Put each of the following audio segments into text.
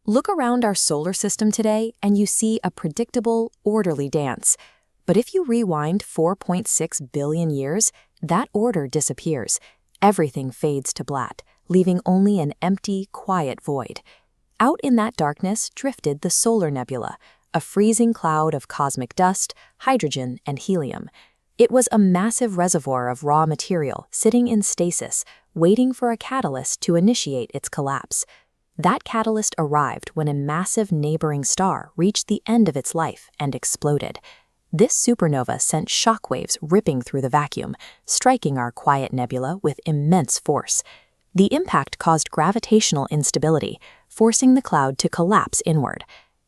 Look around our solar system today and you see a predictable, orderly dance. But if you rewind 4.6 billion years, that order disappears. Everything fades to black, leaving only an empty, quiet void. Out in that darkness drifted the Solar Nebula, a freezing cloud of cosmic dust, hydrogen, and helium. It was a massive reservoir of raw material sitting in stasis, waiting for a catalyst to initiate its collapse. That catalyst arrived when a massive neighboring star reached the end of its life and exploded. This supernova sent shockwaves ripping through the vacuum, striking our quiet nebula with immense force. The impact caused gravitational instability, forcing the cloud to collapse inward.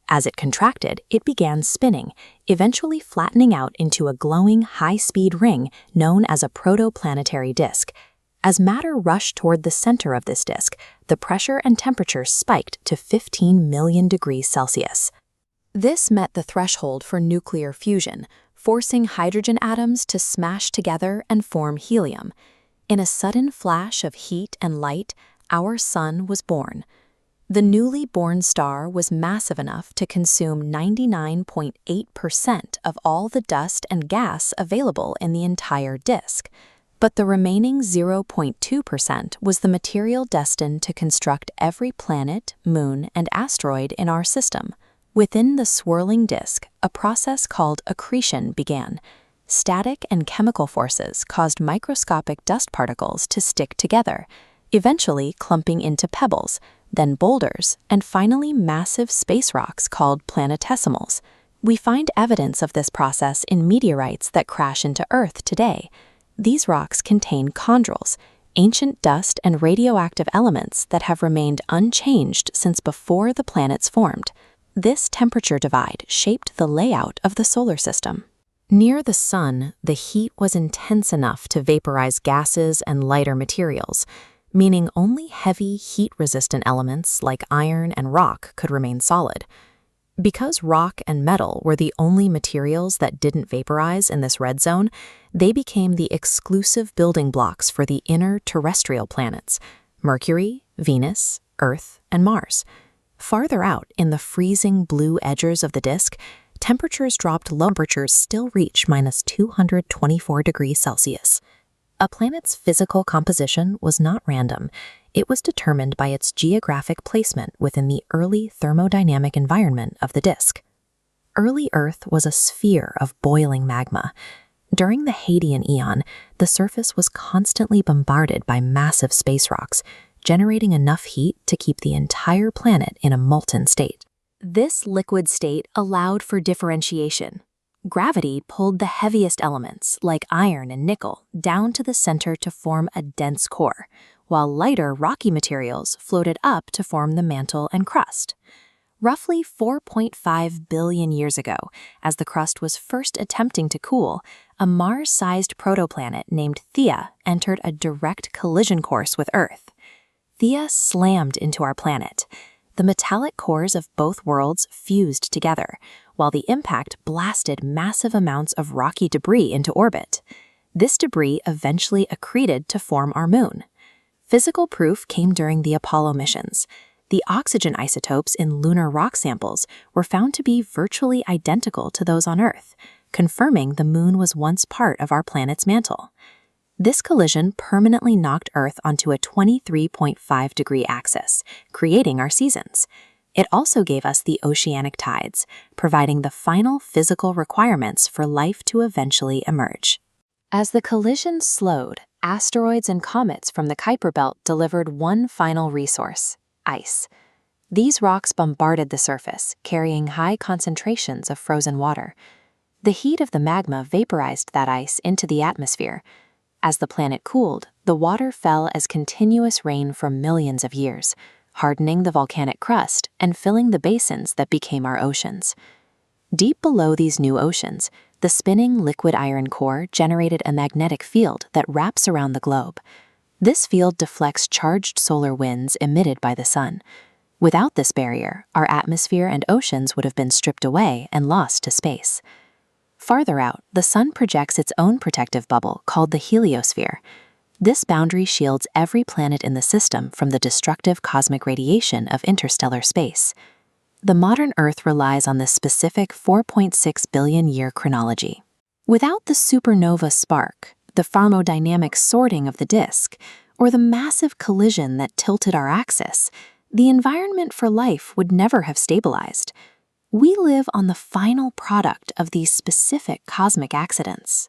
As it contracted, it began spinning, eventually flattening out into a glowing, high-speed ring known as a proto-planetary disk. As matter rushed toward the center of this disk, the pressure and temperature spiked to 15 million degrees Celsius. This met the threshold for nuclear fusion, forcing hydrogen atoms to smash together and form helium. In a sudden flash of heat and light, our sun was born. The newly born star was massive enough to consume 99.8% of all the dust and gas available in the entire disk. But the remaining 0.2% was the material destined to construct every planet, moon, and asteroid in our system. Within the swirling disk, a process called accretion began. Static and chemical forces caused microscopic dust particles to stick together, eventually clumping into pebbles, then boulders, and finally massive space rocks called planetesimals. We find evidence of this process in meteorites that crash into Earth today. These rocks contain chondrules, ancient dust and radioactive elements that have remained unchanged since before the planets formed. This temperature divide shaped the layout of the solar system. Near the sun, the heat was intense enough to vaporize gases and lighter materials, meaning only heavy, heat-resistant elements like iron and rock could remain solid. Because rock and metal were the only materials that didn't vaporize in this red zone, they became the exclusive building blocks for the inner terrestrial planets: Mercury, Venus, Earth, and Mars. Farther out, in the freezing blue edges of the disk, temperatures dropped low. Temperatures still reach -224 degrees Celsius. A planet's physical composition was not random. It was determined by its geographic placement within the early thermodynamic environment of the disk. Early Earth was a sphere of boiling magma. During the Hadean Eon, the surface was constantly bombarded by massive space rocks, generating enough heat to keep the entire planet in a molten state. This liquid state allowed for differentiation. Gravity pulled the heaviest elements, like iron and nickel, down to the center to form a dense core, while lighter rocky materials floated up to form the mantle and crust. Roughly 4.5 billion years ago, as the crust was first attempting to cool, a Mars-sized protoplanet named Theia entered a direct collision course with Earth. Theia slammed into our planet. The metallic cores of both worlds fused together, while the impact blasted massive amounts of rocky debris into orbit. This debris eventually accreted to form our moon. Physical proof came during the Apollo missions. The oxygen isotopes in lunar rock samples were found to be virtually identical to those on Earth, confirming the moon was once part of our planet's mantle. This collision permanently knocked Earth onto a 23.5-degree axis, creating our seasons. It also gave us the oceanic tides, providing the final physical requirements for life to eventually emerge. As the collision slowed, asteroids and comets from the Kuiper Belt delivered one final resource: ice. These rocks bombarded the surface, carrying high concentrations of frozen water. The heat of the magma vaporized that ice into the atmosphere. As the planet cooled, the water fell as continuous rain for millions of years, hardening the volcanic crust and filling the basins that became our oceans. Deep below these new oceans, the spinning liquid iron core generated a magnetic field that wraps around the globe. This field deflects charged solar winds emitted by the sun. Without this barrier, our atmosphere and oceans would have been stripped away and lost to space. Farther out, the sun projects its own protective bubble called the heliosphere. This boundary shields every planet in the system from the destructive cosmic radiation of interstellar space. The modern Earth relies on this specific 4.6 billion year chronology. Without the supernova spark, the thermodynamic sorting of the disk, or the massive collision that tilted our axis, the environment for life would never have stabilized. We live on the final product of these specific cosmic accidents.